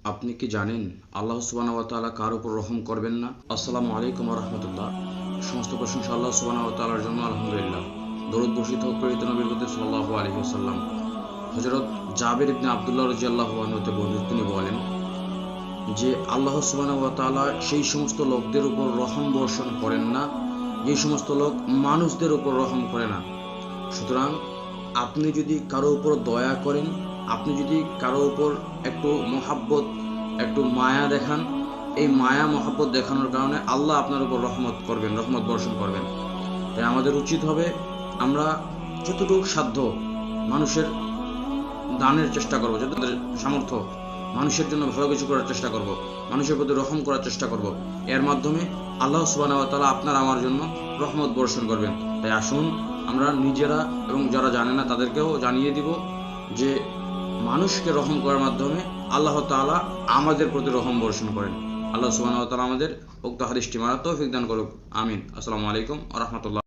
আপনি কি জানেন আল্লাহ সুবহানাহু ওয়া তাআলা কার উপর রহম করবেন না? আসসালামু আলাইকুম ওয়া রাহমাতুল্লাহ। সমস্ত প্রশংসা আল্লাহ সুবহানাহু ওয়া তাআলার জন্য, আলহামদুলিল্লাহ। দরুদ বর্ষিত হোক প্রেরিত নবীর প্রতি সাল্লাল্লাহু আলাইহি ওয়াসাল্লাম। হযরত জাবির ইবনে আব্দুল্লাহ রাদিয়াল্লাহু আনহু হতে বর্ণিত, তিনি বলেন যে আল্লাহ সুবহানাহু ওয়া তাআলা সেই সমস্ত লোকদের উপর রহম বর্ষণ করেন না যে সমস্ত লোক মানুষদের উপর রহম করে না। সুতরাং আপনি যদি কারো উপর দয়া করেন, আপনি যদি কারো উপর একটু মহাব্বত, একটু মায়া দেখান, এই মায়া মহাব্বত দেখানোর কারণে আল্লাহ আপনার উপর রহমত করবেন, রহমত বর্ষণ করবেন। তাই আমাদের উচিত হবে আমরা যতটুকু সাধ্য মানুষের দানের চেষ্টা করব, যত সামর্থ্য মানুষের জন্য ভালো কিছু করার চেষ্টা করব, মানুষের প্রতি রহম করার চেষ্টা করব। এর মাধ্যমে আল্লাহ সুবহানাহু ওয়া তাআলা আপনার আমার জন্য রহমত বর্ষণ করবেন। তাই আসুন আমরা নিজেরা এবং যারা জানে না তাদেরকেও জানিয়ে দিব যে মানুষকে রহম করার মাধ্যমে আল্লাহ তাআলা আমাদের প্রতি রহম বর্ষণ করেন। আল্লাহ সুবহানাহু ওয়া তাআলা আমাদের উক্ত হাদিসটি মানার তৌফিক দান করুক। আমিন। আসসালামু আলাইকুম ওয়া রাহমাতুল্লাহ।